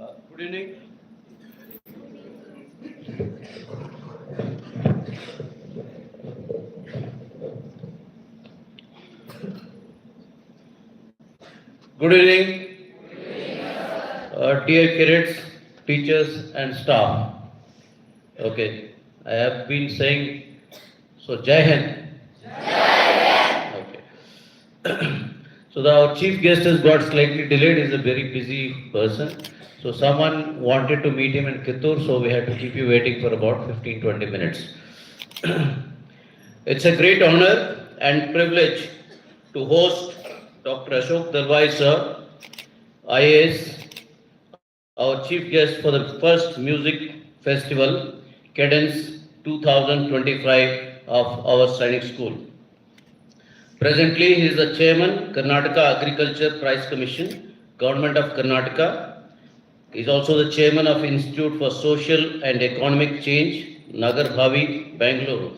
Good evening. Good evening, dear cadets, teachers, and staff. Okay, I have been saying so. Jai Hind. Okay. So our chief guest has got slightly delayed. He's a very busy person. So someone wanted to meet him in Kittur, so we had to keep you waiting for about 15-20 minutes. It's a great honor and privilege to host Dr. Ashok Dalwai sir, IAS, our chief guest for the first music festival, Cadence 2025 of our Sainik School. Presently, he is the chairman, Karnataka Agriculture Prize Commission, Government of Karnataka. He is also the chairman of Institute for Social and Economic Change, Nagar Bhavi, Bangalore.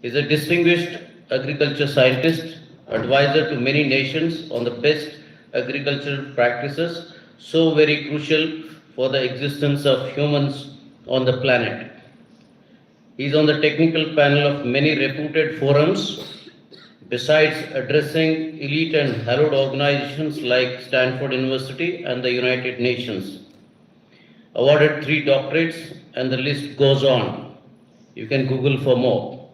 He is a distinguished agriculture scientist, advisor to many nations on the best agricultural practices, so very crucial for the existence of humans on the planet. He is on the technical panel of many reputed forums. Besides addressing elite and hallowed organizations like Stanford University and the United Nations, awarded 3 doctorates, and the list goes on. You can Google for more.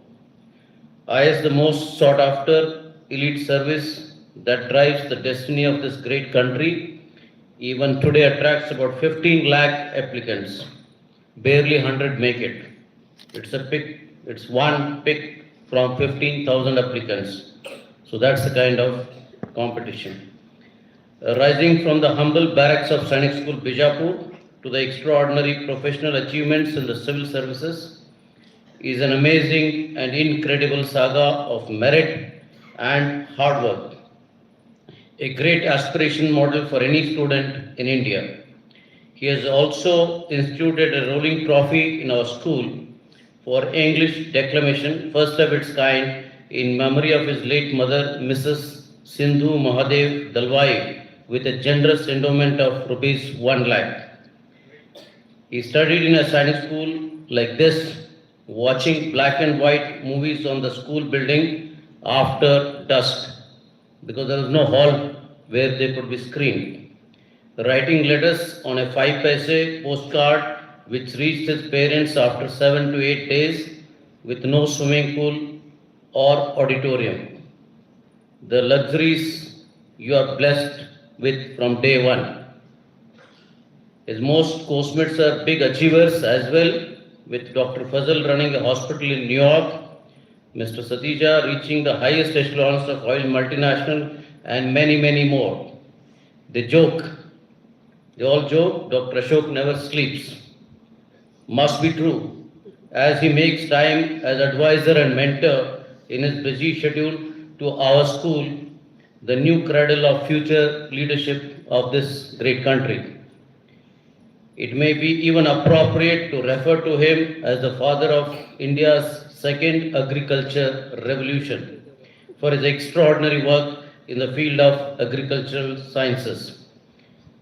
IAS, the most sought after elite service that drives the destiny of this great country, even today attracts about 15 lakh applicants. Barely 100 make it. It's one pick from 15,000 applicants. So that's the kind of competition. Rising from the humble barracks of Sainik School, Bijapur, to the extraordinary professional achievements in the civil services is an amazing and incredible saga of merit and hard work. A great aspiration model for any student in India. He has also instituted a rolling trophy in our school for English declamation, first of its kind, in memory of his late mother, Mrs. Sindhu Mahadev Dalwai, with a generous endowment of rupees 1 lakh. He studied in a science school like this, watching black and white movies on the school building after dusk, because there was no hall where they could be screened. Writing letters on a 5 paise postcard which reached his parents after 7 to 8 days with no swimming pool or auditorium. The luxuries you are blessed with from day one. His most course-mates are big achievers as well, with Dr. Fazal running a hospital in New York, Mr. Satija reaching the highest echelons of oil multinational, and many, many more. They all joke, Dr. Ashok never sleeps. Must be true, as he makes time as advisor and mentor in his busy schedule to our school, the new cradle of future leadership of this great country. It may be even appropriate to refer to him as the father of India's second agriculture revolution for his extraordinary work in the field of agricultural sciences.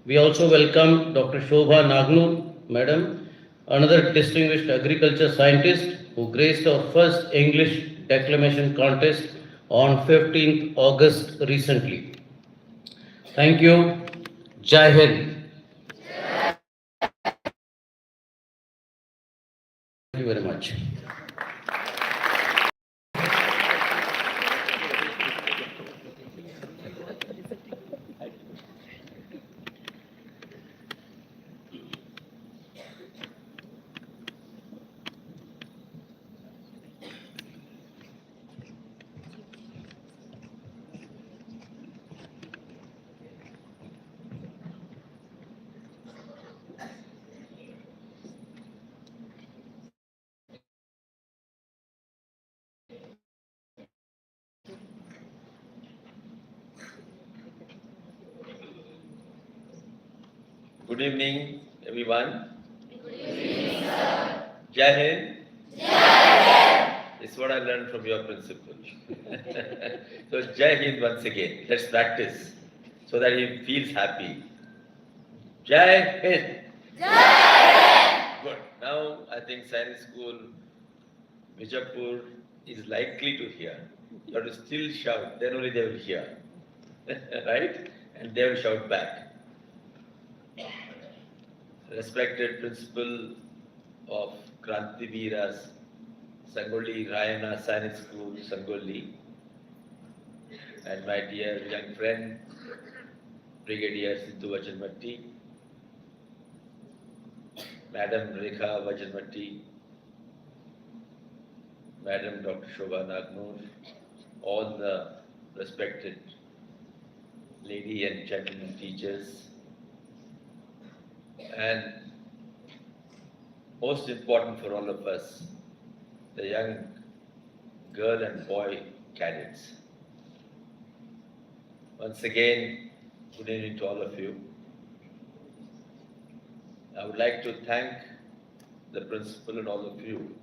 We also welcome Dr. Shobha Nagnur, Madam, another distinguished agriculture scientist who graced our first English declamation contest on 15th August recently. Thank you. Jai Hind. Thank you very much. Good evening, everyone. Good evening, sir. Jai Hind. It's what I learned from your principal. So Jai Hind once again. Let's practice so that he feels happy. Jai Hind. Good. Now I think Science School, Vijapur is likely to hear. You have to still shout, then only they will hear. Right? And they will shout back. Respected principal of Kranti Veeras, Sangoli Rayana Science School, Sangoli, and my dear young friend, Brigadier Sidhu Vachanmatti, Madam Rekha Vachanmatti, Madam Dr. Shobha Nagnur, all the respected lady and gentlemen teachers, and most important for all of us, the young girl and boy cadets. Once again, good evening to all of you. I would like to thank the principal and all of you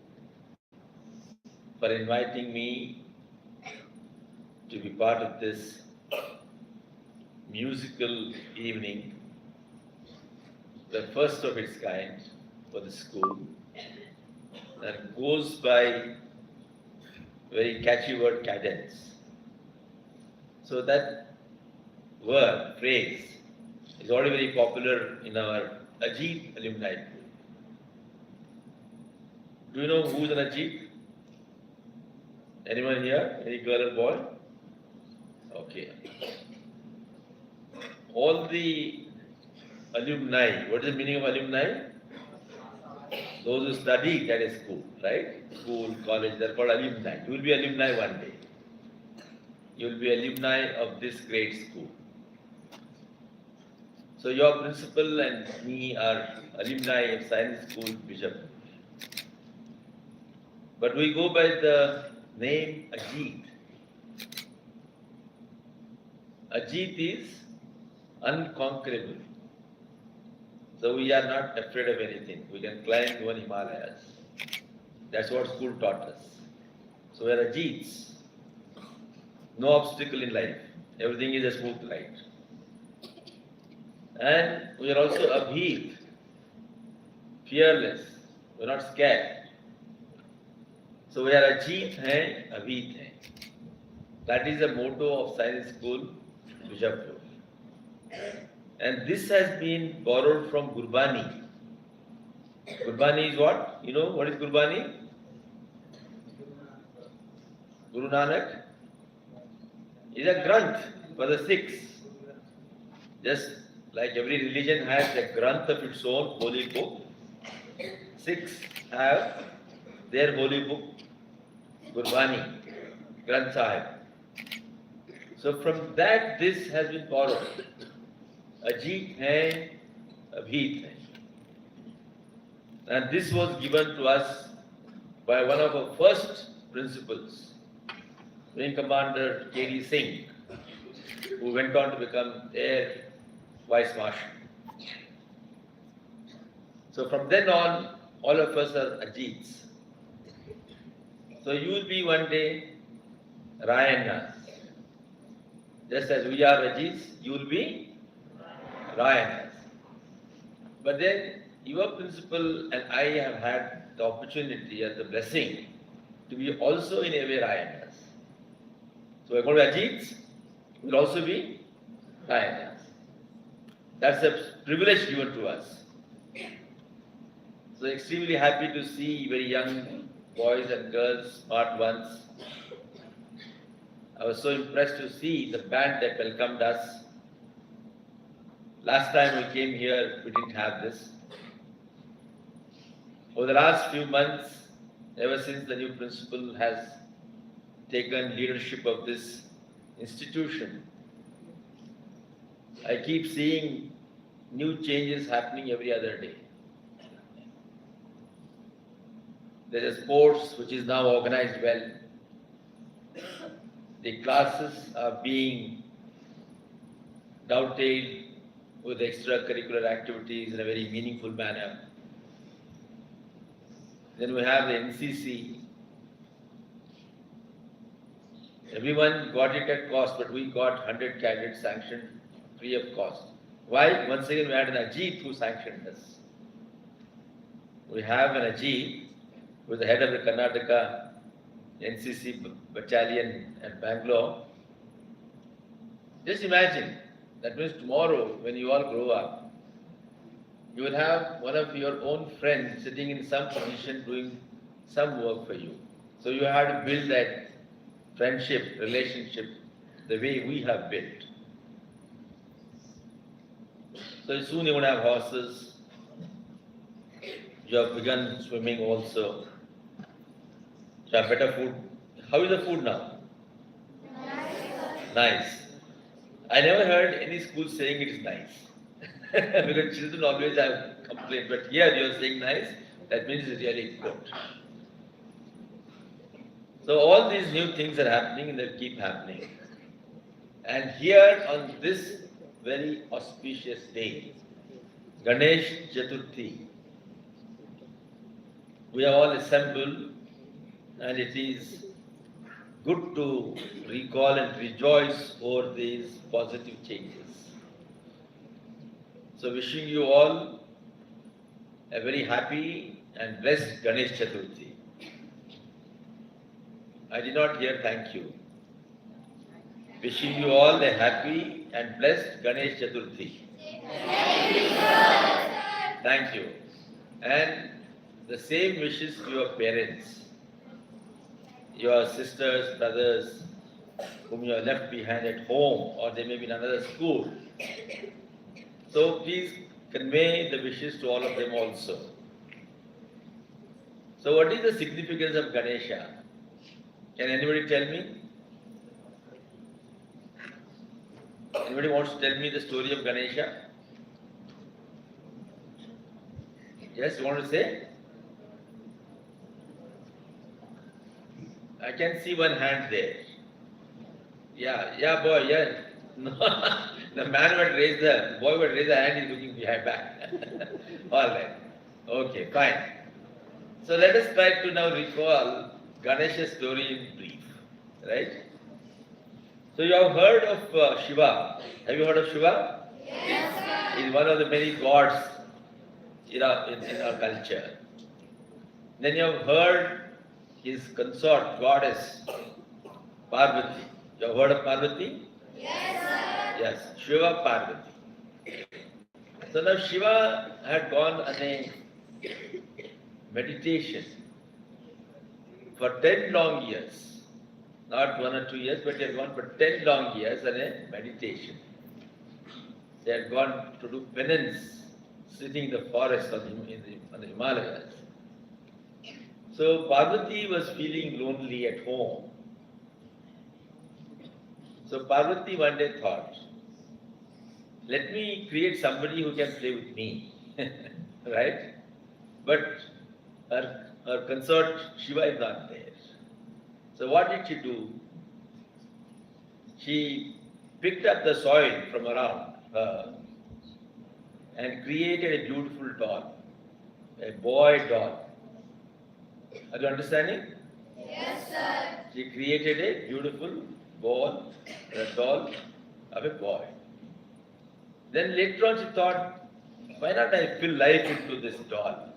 for inviting me to be part of this musical evening, the first of its kind for the school, that goes by very catchy word cadence. So that word, phrase, is already very popular in our Ajit alumni pool. Do you know who is an Ajit? Anyone here? Any girl or boy? Okay. All the alumni, what is the meaning of alumni? Those who studied at a school, right? School, college, they're called alumni. You will be alumni one day. You will be alumni of this great school. So your principal and me are alumni of Science School, Bishop. But we go by the name Ajit. Ajit is unconquerable. So we are not afraid of anything. We can climb even Himalayas. That's what school taught us. So we are Ajits. No obstacle in life. Everything is a smooth ride. And we are also Abhit, fearless. We are not scared. So we are Ajit hai, Abhit hai. That is the motto of Science School, Bijapur. And this has been borrowed from Gurbani. Gurbani is what? You know what is Gurbani? Guru Nanak is a Granth for the Sikhs. Just like every religion has a Granth of its own, holy book, Sikhs have their holy book, Gurbani, Granth Sahib. So from that, this has been borrowed. Ajit hai, Abhit hai. And this was given to us by one of our first principals, Wing Commander K.D. Singh, who went on to become Air Vice Marshal. So from then on, all of us are Ajits. So you will be one day Rayanas. Just as we are Ajits, you will be Rayanas. But then your principal and I have had the opportunity and the blessing to be also in a way Rayanas. So we're going to be Ajits, we'll also be Rayanas. That's a privilege given to us. So extremely happy to see very young boys and girls, smart ones. I was so impressed to see the band that welcomed us. Last time we came here, we didn't have this. Over the last few months, ever since the new principal has taken leadership of this institution, I keep seeing new changes happening every other day. There is sports which is now organized well. The classes are being dovetailed with extracurricular activities in a very meaningful manner. Then we have the NCC. Everyone got it at cost, but we got 100 cadets sanctioned free of cost. Why? Once again, we had an Ajit who sanctioned us. We have an Ajit who is the head of the Karnataka NCC battalion at Bangalore. Just imagine, that means tomorrow when you all grow up, you will have one of your own friends sitting in some position doing some work for you. So you have to build that friendship, relationship, the way we have built. So soon you will have horses. You have begun swimming also. You have better food. How is the food now? Nice. I never heard any school saying it is nice. Because children always have complained, but here you are saying nice, that means it's really good. So all these new things are happening and they'll keep happening. And here on this very auspicious day, Ganesh Chaturthi, we are all assembled and it is good to recall and rejoice over these positive changes. So wishing you all a very happy and blessed Ganesh Chaturthi. I did not hear thank you. Wishing you all a happy and blessed Ganesh Chaturthi. Thank you. And the same wishes to your parents, your sisters, brothers, whom you have left behind at home, or they may be in another school. So please convey the wishes to all of them also. So what is the significance of Ganesha? Can anybody tell me? Anybody wants to tell me the story of Ganesha? Yes, you want to say? I can see one hand there. Yeah, boy, yeah. No, the man would raise the boy would raise the hand, he's looking behind back. All right. Okay, fine. So let us try to now recall Ganesha's story in brief. Right? So you have heard of Shiva. Have you heard of Shiva? Yes, sir. He's one of the many gods in our culture. Then you have heard his consort, goddess, Parvati. You have heard of Parvati? Yes, sir. Yes, Shiva Parvati. So now Shiva had gone on a meditation for 10 long years. Not 1 or 2 years, but he had gone for 10 long years on a meditation. They had gone to do penance, sitting in the forest on the Himalayas. So Parvati was feeling lonely at home. So Parvati one day thought, let me create somebody who can play with me. Right? But her consort Shiva is not there. So what did she do? She picked up the soil from around her and created a beautiful doll, a boy doll. Are you understanding? Yes, sir. She created a beautiful doll of a boy. Then later on she thought, why not I fill life into this doll?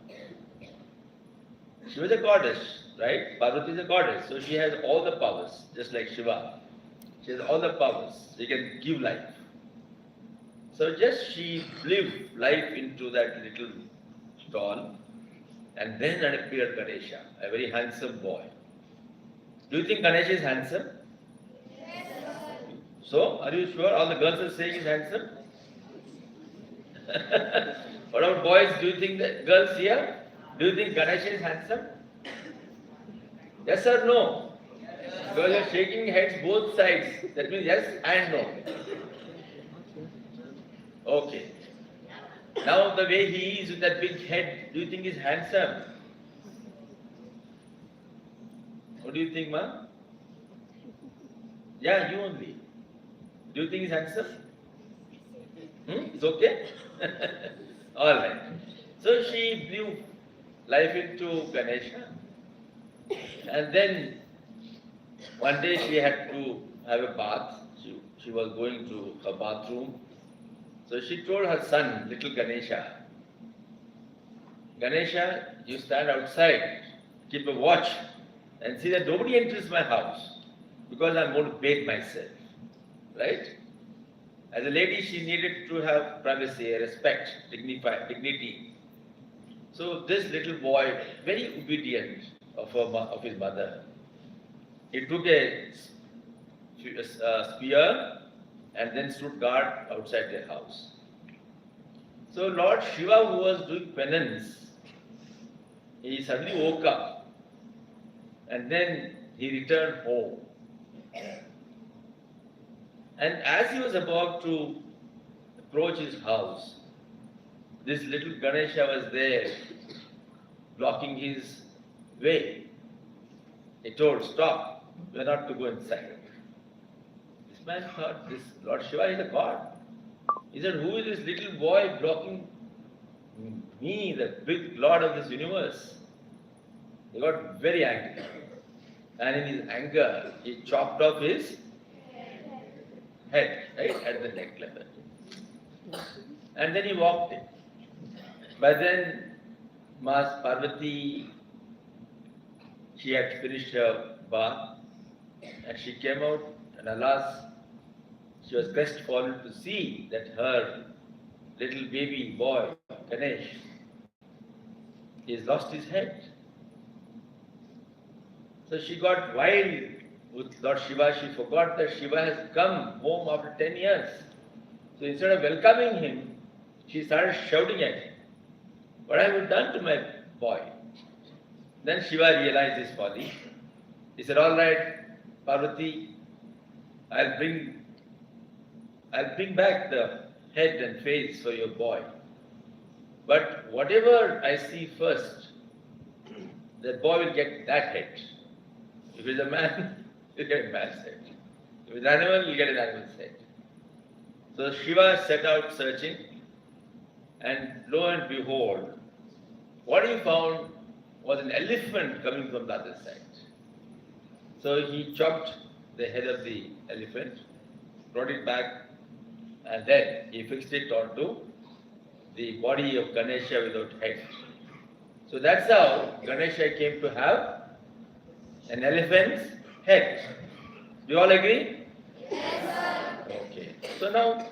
She was a goddess, right? Parvati is a goddess, so she has all the powers, just like Shiva. She has all the powers. She can give life. So just she blew life into that little doll, and then appeared Ganesha, a very handsome boy. Do you think Ganesha is handsome? Yes, sir. So, are you sure all the girls are saying he's handsome? What about boys? Do you think the girls here? Do you think Ganesha is handsome? Yes or no? Because you're shaking heads both sides. That means yes and no. Okay. Now the way he is with that big head, do you think he's handsome? What do you think, ma? Yeah, you only. Do you think he's handsome? It's okay? Alright. So she blew life into Ganesha. And then one day she had to have a bath. She was going to her bathroom. So she told her son, little Ganesha, Ganesha, you stand outside, keep a watch, and see that nobody enters my house because I'm going to bathe myself. Right? As a lady, she needed to have privacy, respect, dignity. So this little boy, very obedient of his mother, he took a spear and then stood guard outside their house. So Lord Shiva, who was doing penance, he suddenly woke up and then he returned home. And as he was about to approach his house, this little Ganesha was there blocking his way. He told, stop, we are not to go inside. This man thought, this Lord Shiva is a god. He said, who is this little boy blocking me, the big lord of this universe? He got very angry. And in his anger, he chopped off his head, right, at the neck level. And then he walked in. By then, Mas Parvati, she had finished her bath and she came out, and alas, she was crestfallen to see that her little baby boy, Ganesh, he has lost his head. So she got wild with Lord Shiva. She forgot that Shiva has come home after 10 years. So instead of welcoming him, she started shouting at him, what have you done to my boy? Then Shiva realized his folly. He said, all right, Parvati, I'll bring back the head and face for your boy. But whatever I see first, that boy will get that head. If he's a man, he'll get a man's head. If he's an animal, he'll get an animal's head. So Shiva set out searching, and lo and behold, what he found was an elephant coming from the other side. So he chopped the head of the elephant, brought it back, and then he fixed it onto the body of Ganesha without head. So that's how Ganesha came to have an elephant's head. Do you all agree? Yes, sir. Okay. So now,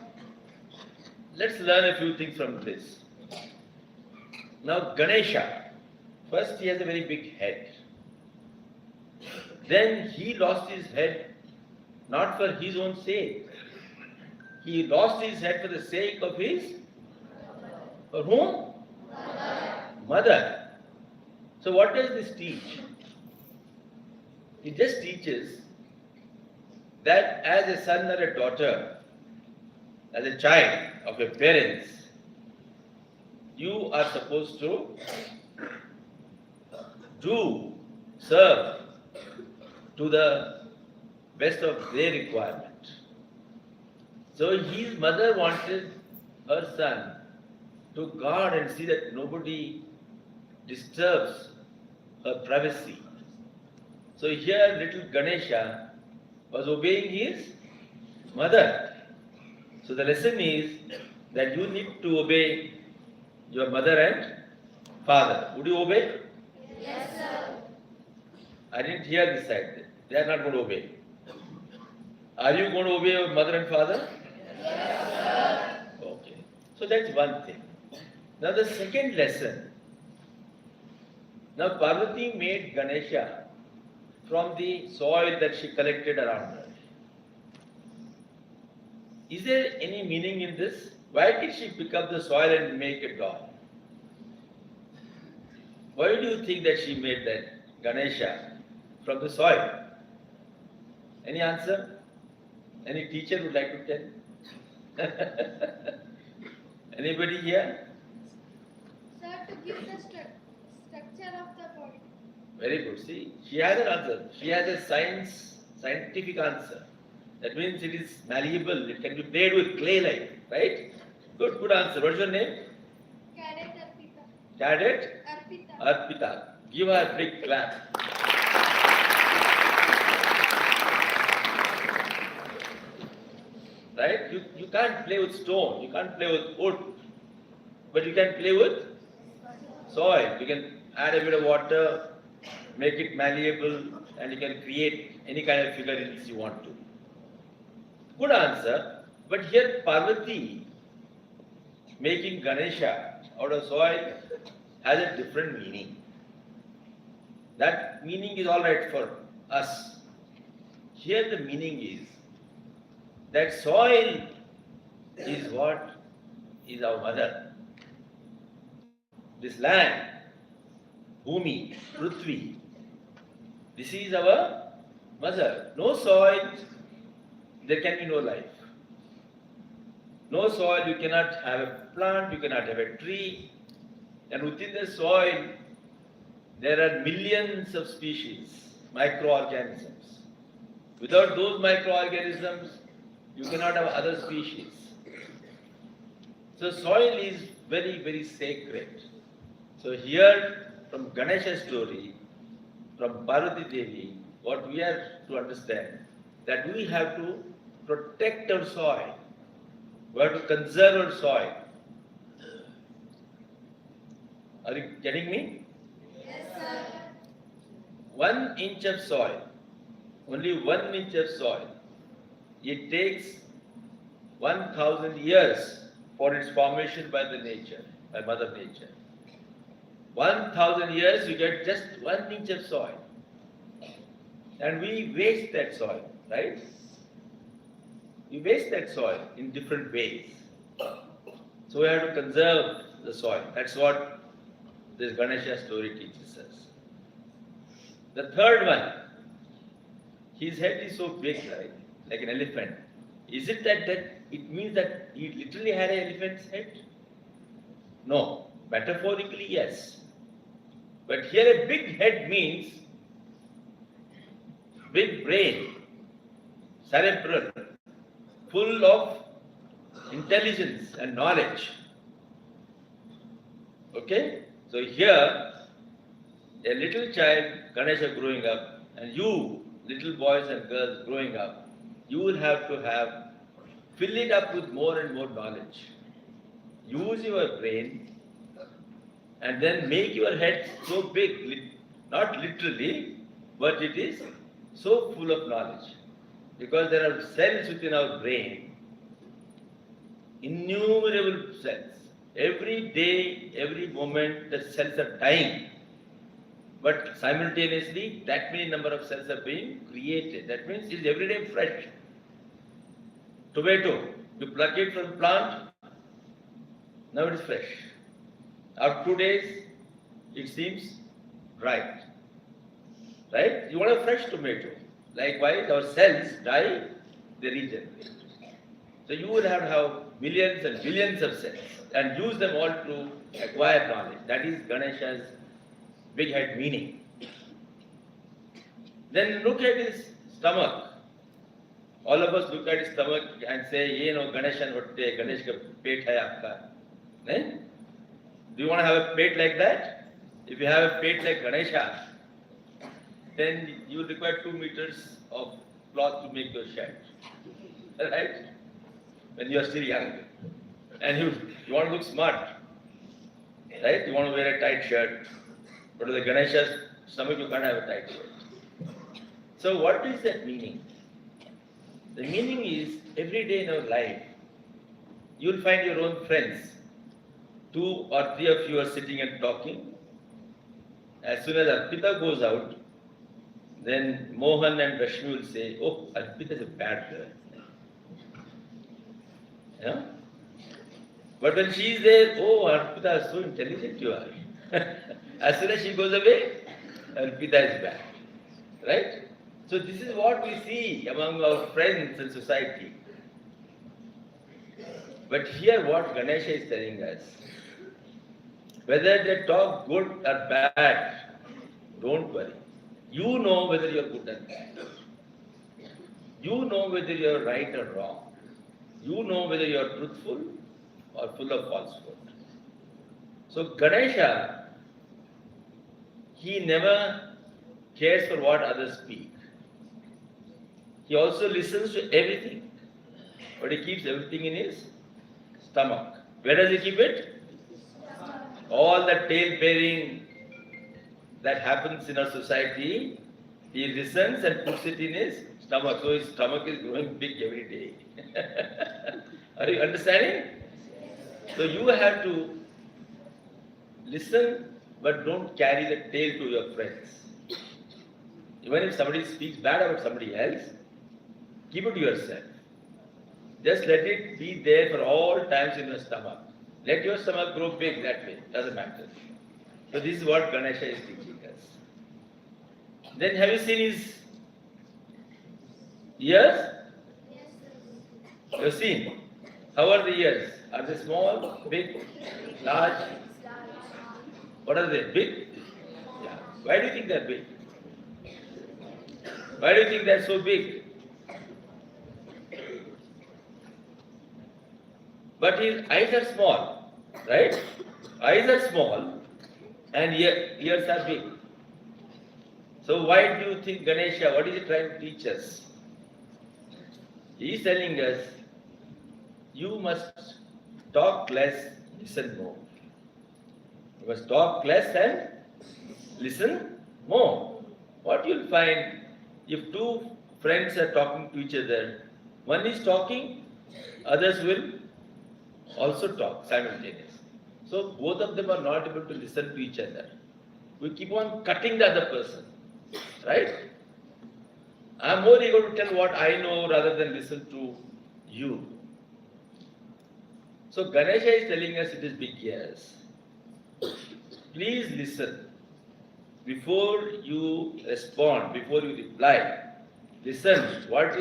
let's learn a few things from this. Now, Ganesha, first he has a very big head. Then he lost his head not for his own sake. He lost his head for the sake of his, for whom? Mother. So what does this teach? It just teaches that as a son or a daughter, as a child of your parents, you are supposed to serve to the best of their requirement. So his mother wanted her son to guard and see that nobody disturbs her privacy. So here little Ganesha was obeying his mother. So the lesson is that you need to obey your mother and father. Would you obey? Yes, sir. I didn't hear this side. They are not going to obey. Are you going to obey your mother and father? Yes, sir. Okay. So that's one thing. Now the second lesson. Now Parvati made Ganesha from the soil that she collected around her. Is there any meaning in this? Why did she pick up the soil and make a doll? Why do you think that she made that Ganesha from the soil? Any answer? Any teacher would like to tell? Anybody here? Sir, to give the structure of the body. Very good. See, she has an answer. She has a scientific answer. That means it is malleable. It can be played with clay like, right? Good answer. What's your name? Cadet Arpita. Cadet Arpita. Arpita. Give her a big clap. Right? You You can't play with stone, you can't play with wood, but you can play with soil. You can add a bit of water, make it malleable, and you can create any kind of figurines you want to. Good answer. But here Parvati making Ganesha out of soil has a different meaning. That meaning is all right for us. Here the meaning is that soil is what is our mother. This land, Bhumi, Prithvi, this is our mother. No soil, there can be no life. No soil, you cannot have a plant, you cannot have a tree. And within the soil, there are millions of species, microorganisms. Without those microorganisms, you cannot have other species. So soil is very, very sacred. So here, from Ganesha's story, from Parvati Devi, what we are to understand, that we have to protect our soil. We have to conserve our soil. Are you getting me? Yes, sir. 1 inch of soil, only 1 inch of soil, it takes 1,000 years for its formation by the nature, by Mother Nature. 1,000 years you get just 1 inch of soil. And we waste that soil, right? We waste that soil in different ways. So we have to conserve the soil. That's what this Ganesha story teaches us. The third one, his head is so big, right? Like an elephant. Is it that it means that he literally had an elephant's head? No. Metaphorically, yes. But here a big head means big brain, cerebral, full of intelligence and knowledge. Okay? So here, a little child, Ganesha growing up, and you, little boys and girls growing up, you will have to fill it up with more and more knowledge. Use your brain and then make your head so big, not literally, but it is so full of knowledge. Because there are cells within our brain, innumerable cells. Every day, every moment, the cells are dying. But simultaneously, that many number of cells are being created. That means it's every day fresh. Tomato, you pluck it from the plant, now it is fresh. After 2 days, it seems dried. Right? You want a fresh tomato. Likewise, our cells die, they regenerate. So you will have to have millions and billions of cells and use them all to acquire knowledge. That is Ganesha's big head meaning. Then look at his stomach. All of us look at his stomach and say, "Ye no Ganeshan hotte, Ganesh ka pet hai aapka." Eh? Do you want to have a pet like that? If you have a pet like Ganesha, then you will require 2 meters of cloth to make your shirt. Right? When you are still young. And you want to look smart. Right? You want to wear a tight shirt. But with the Ganesha's stomach, you can't have a tight shirt. So what is that meaning? The meaning is, every day in our life, you will find your own friends. 2 or 3 of you are sitting and talking. As soon as Arpita goes out, then Mohan and Rashmi will say, "Oh, Arpita is a bad girl." Yeah? But when she is there, "Oh, Arpita, so intelligent you are." As soon as she goes away, Arpita is bad. Right? So this is what we see among our friends in society. But here what Ganesha is telling us, whether they talk good or bad, don't worry. You know whether you're good or bad. You know whether you're right or wrong. You know whether you're truthful or full of falsehood. So Ganesha, he never cares for what others speak. He also listens to everything. but he keeps everything in his stomach. Where does he keep it? All the tail bearing that happens in our society, he listens and puts it in his stomach. So his stomach is growing big every day. Are you understanding? So you have to listen, but don't carry the tail to your friends. Even if somebody speaks bad about somebody else, keep it to yourself. Just let it be there for all times in your stomach. Let your stomach grow big that way. Doesn't matter. So this is what Ganesha is teaching us. Then have you seen his ears? You have seen. How are the ears? Are they small, big, large? What are they? Big? Yeah. Why do you think they're big? Why do you think they're so big? But his eyes are small, right? Eyes are small and ears are big. So why do you think Ganesha, what is he trying to teach us? He is telling us, you must talk less, listen more. You must talk less and listen more. What you'll find, if two friends are talking to each other, one is talking, others will also talk simultaneously. So both of them are not able to listen to each other. We keep on cutting the other person, right? I'm more able to tell what I know rather than listen to you. So Ganesha is telling us it is big yes. Please listen. Before you respond, before you reply, listen. What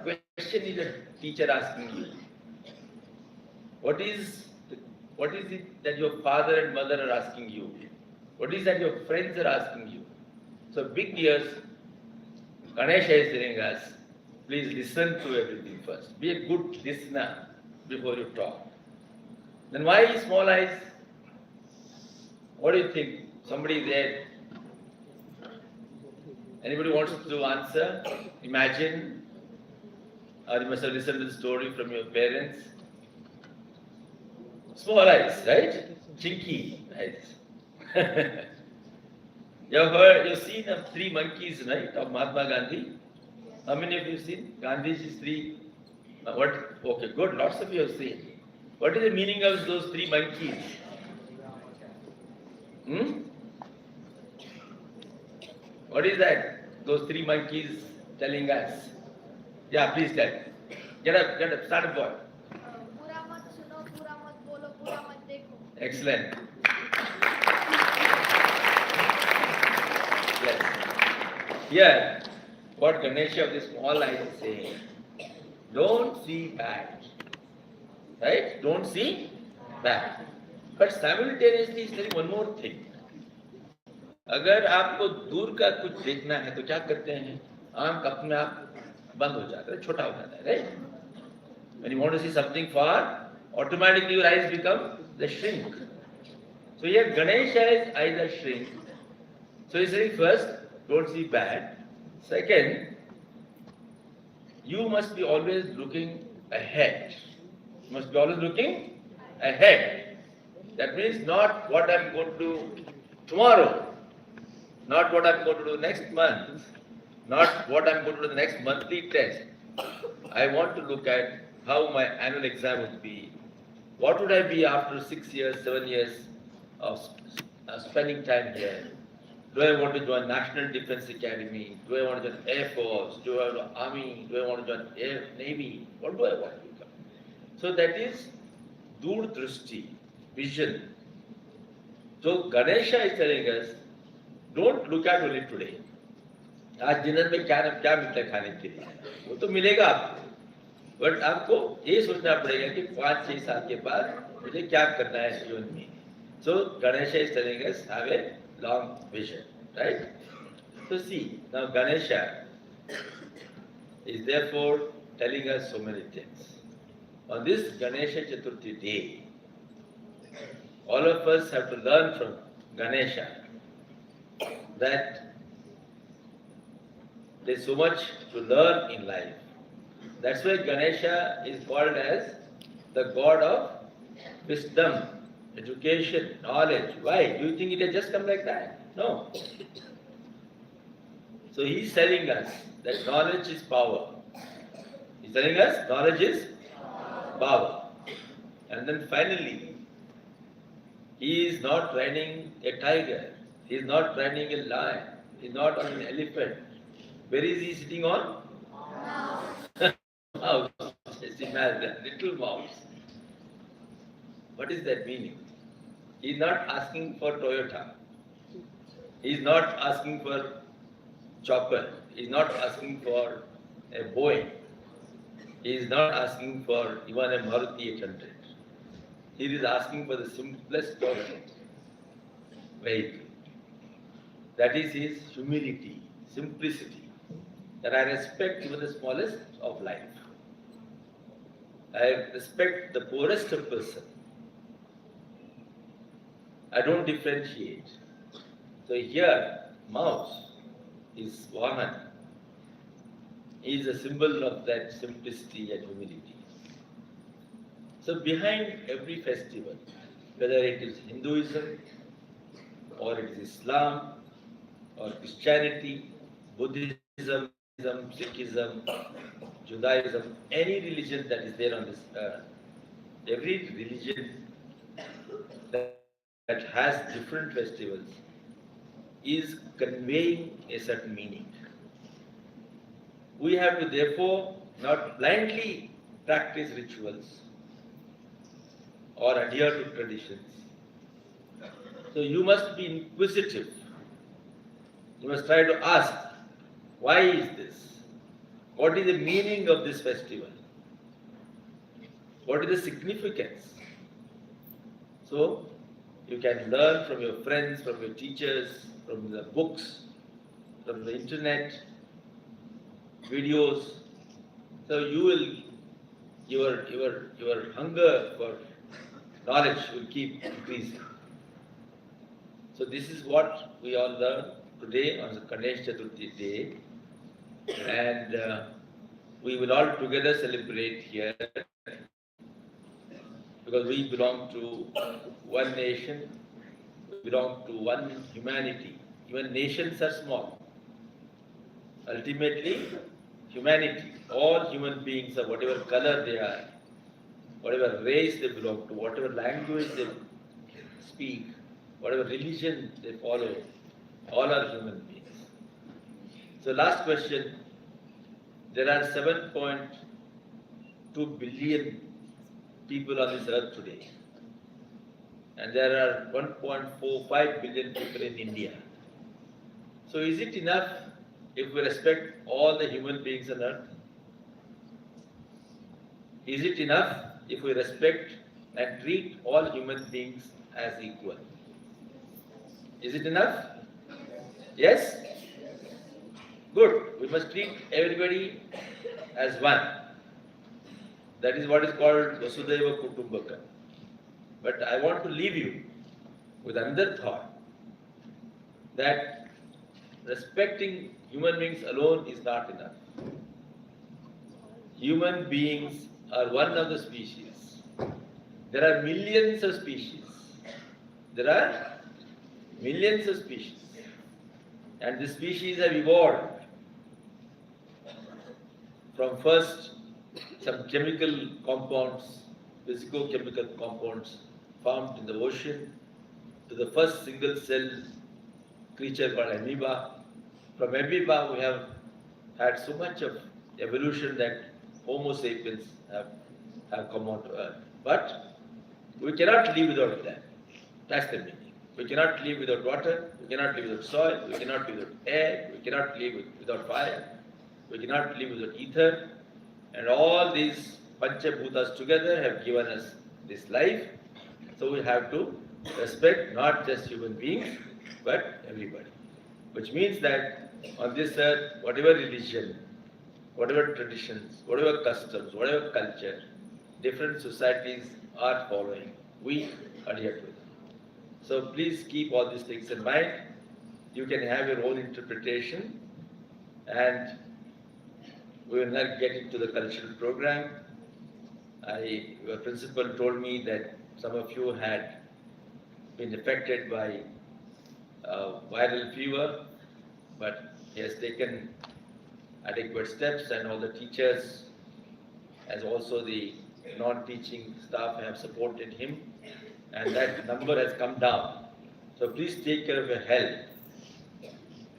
question is the teacher asking you? What is it that your father and mother are asking you? What is that your friends are asking you? So big ears, Ganesha is telling us, please listen to everything first. Be a good listener before you talk. Then why small eyes? What do you think? Somebody there? Anybody wants to answer? Imagine. Or you must have listened to the story from your parents. Small eyes, right? Chinky eyes. You've seen of three monkeys, right, of Mahatma Gandhi? How many of you have seen Gandhiji's three? What? Okay, good. Lots of you have seen. What is the meaning of those three monkeys? What is that? Those three monkeys telling us? Yeah, please tell. Get up, start a boy. बुरा मत सुनो, बुरा मत बोलो, बुरा मत देखो. Excellent. Yes. Here, what Ganesha of this small eyes is saying, don't see bad. Right? Don't see bad. But simultaneously he's telling one more thing. अगर आपको दूर का कुछ देखना है तो क्या करते हैं? आंख अपने आप बंद हो जाता है, छोटा हो जाता है, right? When you want to see something far, automatically your eyes become the shrink. So here Ganesha is eyes are shrink. So he's saying first, don't see bad. Second, you must be always looking ahead. You must be always looking ahead. That means not what I'm going to do tomorrow, not what I'm going to do next month, not what I'm going to do the next monthly test. I want to look at how my annual exam would be. What would I be after 6 years, 7 years of spending time here? Do I want to join National Defense Academy? Do I want to join Air Force? Do I want to join Army? Do I want to join Air Navy? What do I want to become? So that is Dur Drishti, vision. So Ganesha is telling us, don't look at only today. आज dinner में क्या मिलता है खाने के लिए, वो तो मिलेगा आपको, बट आपको ये सोचना पड़ेगा कि 5-6 साल के बाद मुझे क्या करना है जीवन में. So Ganesha is telling us, have a long vision, right? So see, now Ganesha is therefore telling us so many things. On this Ganesha Chaturthi day, all of us have to learn from Ganesha that there's so much to learn in life. That's why Ganesha is called as the god of wisdom, education, knowledge. Why? Do you think it has just come like that? No. So he is telling us that knowledge is power. He's telling us knowledge is power. And then finally, he is not riding a tiger. He is not riding a lion. He is not on an elephant. Where is he sitting on? Mouse. Just imagine, little mouse. What is that meaning? He is not asking for Toyota. He is not asking for chopper. He is not asking for a Boeing. He is not asking for even a Maruti 800. He is asking for the simplest of vehicle. That is his humility, simplicity. That I respect even the smallest of life. I respect the poorest of person. I don't differentiate. So here, mouse is Vahan. He is a symbol of that simplicity and humility. So behind every festival, whether it is Hinduism, or it is Islam, or Christianity, Buddhism, Sikhism, Judaism, any religion that is there on this earth, every religion that has different festivals is conveying a certain meaning. We have to therefore not blindly practice rituals or adhere to traditions. So you must be inquisitive. You must try to ask, why is this? What is the meaning of this festival? What is the significance? So you can learn from your friends, from your teachers, from the books, from the internet, videos. So you will, your hunger for knowledge will keep increasing. So this is what we all learn today on the Ganesh Chaturthi day, and we will all together celebrate here because we belong to one nation, we belong to one humanity. Even nations are small. Ultimately, humanity, all human beings of whatever color they are, whatever race they belong to, whatever language they speak, whatever religion they follow, all are human beings. So last question, there are 7.2 billion people on this earth today. And there are 1.45 billion people in India. So is it enough if we respect all the human beings on earth? Is it enough if we respect and treat all human beings as equal? Is it enough? Yes? Good. We must treat everybody as one. That is what is called Vasudhaiva Kutumbakam. But I want to leave you with another thought that respecting human beings alone is not enough. Human beings are one of the species. There are millions of species. There are millions of species. And the species have evolved from first some chemical compounds, physico-chemical compounds formed in the ocean, to the first single cell creature called amoeba. From amoeba we have had so much of evolution that Homo sapiens have come on to earth. But we cannot live without that. That's the meaning. We cannot live without water, we cannot live without soil, we cannot live without air, we cannot live without fire, we cannot live without ether. And all these Panchabhutas together have given us this life. So we have to respect not just human beings, but everybody. Which means that on this earth, whatever religion, whatever traditions, whatever customs, whatever culture, different societies are following, we adhere to them. So please keep all these things in mind. You can have your own interpretation, and we will not get into the cultural program. Your principal told me that some of you had been affected by viral fever, but he has taken adequate steps, and all the teachers, as also the non-teaching staff, have supported him, and that number has come down. So please take care of your health.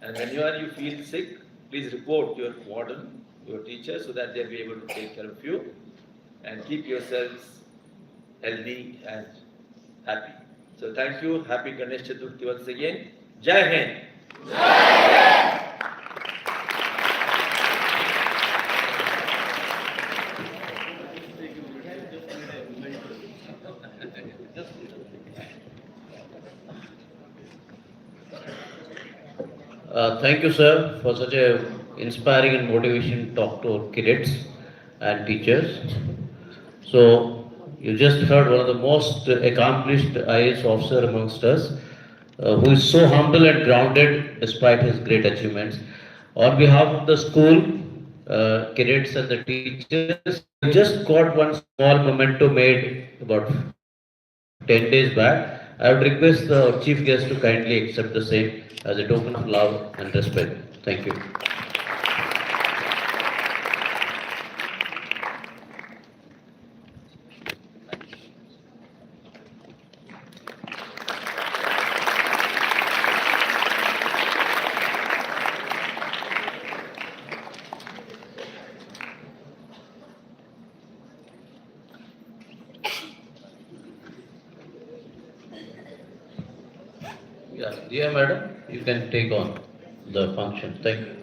And whenever you feel sick, please report your warden, your teacher, so that they'll be able to take care of you, and keep yourselves healthy and happy. So thank you. Happy Ganesh Chaturthi once again. Jai Hind. Thank you, sir, for such a inspiring and motivation talk to our kids and teachers. So, you just heard one of the most accomplished IAS officer amongst us, who is so humble and grounded despite his great achievements. On behalf of the school, cadets and the teachers, we just got one small memento made about 10 days back. I would request the chief guest to kindly accept the same as a token of love and respect. Thank you. Yeah, dear madam, you can take on the function. Thank you.